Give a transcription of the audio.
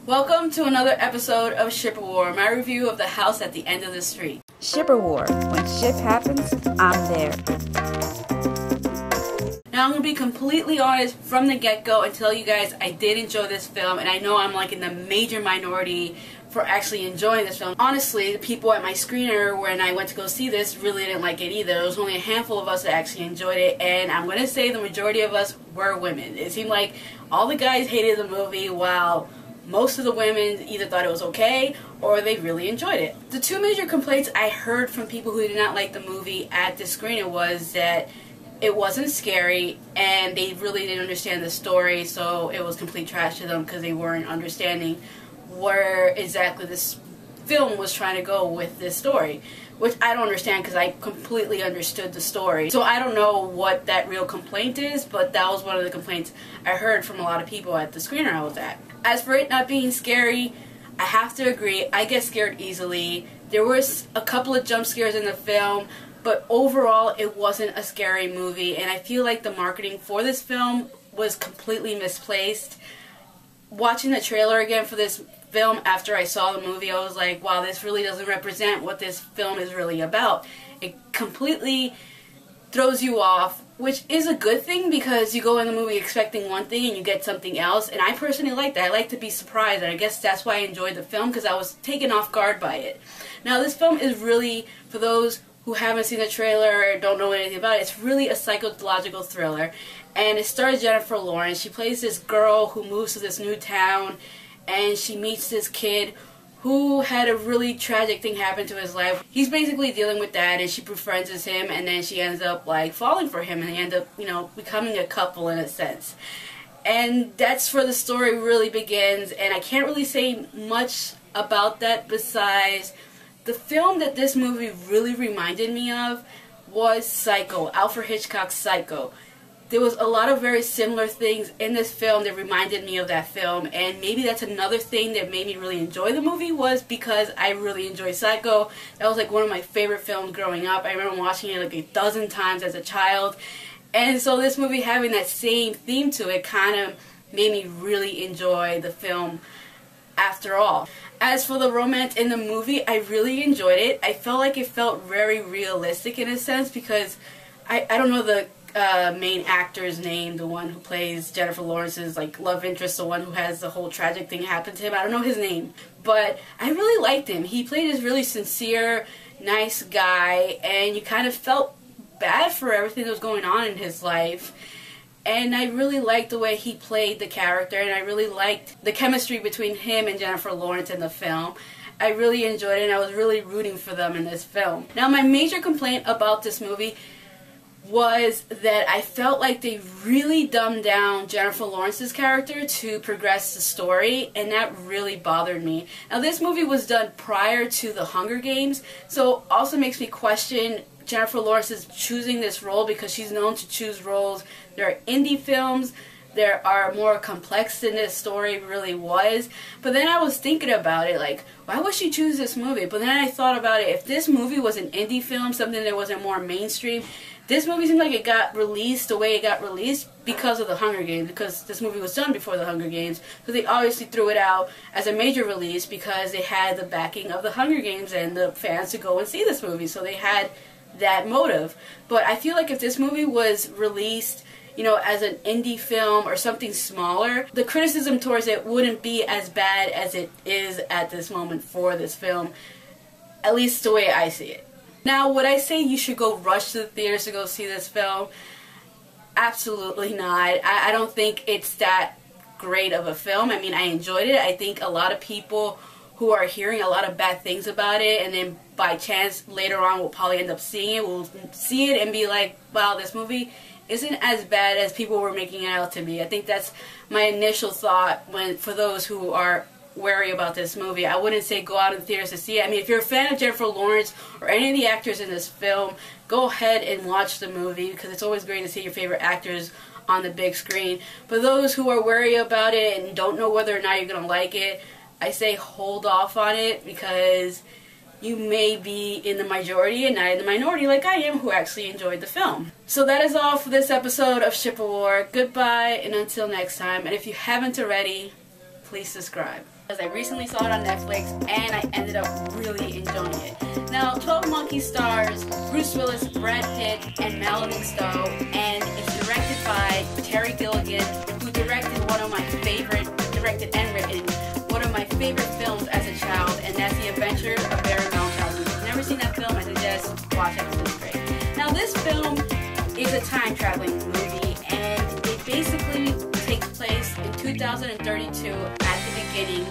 Welcome to another episode of Ship War, my review of The House at the End of the Street. Shipper War. When ship happens, I'm there. Now I'm going to be completely honest from the get-go and tell you guys I did enjoy this film, and I know I'm like in the major minority for actually enjoying this film. Honestly, the people at my screener when I went to go see this really didn't like it either. There was only a handful of us that actually enjoyed it, and I'm going to say the majority of us were women. It seemed like all the guys hated the movie while most of the women either thought it was okay or they really enjoyed it. The two major complaints I heard from people who did not like the movie at the screener was that it wasn't scary and they really didn't understand the story, so it was complete trash to them because they weren't understanding where exactly this film was trying to go with this story, which I don't understand because I completely understood the story. So I don't know what that real complaint is, but that was one of the complaints I heard from a lot of people at the screener I was at. As for it not being scary, I have to agree, I get scared easily. There was a couple of jump scares in the film, but overall it wasn't a scary movie, and I feel like the marketing for this film was completely misplaced. Watching the trailer again for this film after I saw the movie, I was like, wow, this really doesn't represent what this film is really about. It completely throws you off, which is a good thing because you go in the movie expecting one thing and you get something else, and I personally like that. I like to be surprised, and I guess that's why I enjoyed the film, because I was taken off guard by it. Now this film is really, for those who haven't seen the trailer or don't know anything about it, it's really a psychological thriller, and it stars Jennifer Lawrence. She plays this girl who moves to this new town, and she meets this kid who had a really tragic thing happen to his life. He's basically dealing with that, and she befriends him, and then she ends up like falling for him, and they end up, you know, becoming a couple in a sense. And that's where the story really begins, and I can't really say much about that besides the film that this movie really reminded me of was Psycho, Alfred Hitchcock's Psycho. There was a lot of very similar things in this film that reminded me of that film, and maybe that's another thing that made me really enjoy the movie, was because I really enjoyed Psycho. That was like one of my favorite films growing up. I remember watching it like a dozen times as a child, and so this movie having that same theme to it kind of made me really enjoy the film after all. As for the romance in the movie, I really enjoyed it. I felt like it felt very realistic in a sense, because I don't know the main actor's name, the one who plays Jennifer Lawrence's like love interest, the one who has the whole tragic thing happen to him. I don't know his name, but I really liked him. He played this really sincere, nice guy, and you kind of felt bad for everything that was going on in his life. And I really liked the way he played the character, and I really liked the chemistry between him and Jennifer Lawrence in the film. I really enjoyed it, and I was really rooting for them in this film. Now, my major complaint about this movie was that I felt like they really dumbed down Jennifer Lawrence's character to progress the story, and that really bothered me. Now, this movie was done prior to The Hunger Games, so also makes me question Jennifer Lawrence is choosing this role, because she's known to choose roles. There are indie films that are more complex than this story really was. But then I was thinking about it, like, why would she choose this movie? But then I thought about it, if this movie was an indie film, something that wasn't more mainstream, this movie seemed like it got released the way it got released because of The Hunger Games, because this movie was done before The Hunger Games. So they obviously threw it out as a major release because they had the backing of The Hunger Games and the fans to go and see this movie. So they had that motive. But I feel like if this movie was released, you know, as an indie film or something smaller, the criticism towards it wouldn't be as bad as it is at this moment for this film, at least the way I see it. Now, would I say you should go rush to the theaters to go see this film? Absolutely not. I don't think it's that great of a film. I mean, I enjoyed it. I think a lot of people who are hearing a lot of bad things about it, and then by chance later on will probably end up seeing it, will see it and be like, wow, this movie isn't as bad as people were making it out to be. I think that's my initial thought for those who are wary about this movie. I wouldn't say go out in the theaters to see it. I mean, if you're a fan of Jennifer Lawrence or any of the actors in this film, go ahead and watch the movie, because it's always great to see your favorite actors on the big screen. For those who are wary about it and don't know whether or not you're going to like it, I say hold off on it, because you may be in the majority and not in the minority like I am, who actually enjoyed the film. So that is all for this episode of Ship War. Goodbye, and until next time. And if you haven't already, please subscribe. because I recently saw it on Netflix and I ended up really enjoying it. Now, 12 Monkeys stars Bruce Willis, Brad Pitt, and Melanie Stowe, and it's directed by Terry Gilligan, who directed and written one of my favorite films as a child, and that's The Adventures of Barry Munchausen. If you've never seen that film, I suggest watch it. It's great. Now, this film is a time traveling movie, and it basically takes place in 2032 at the beginning.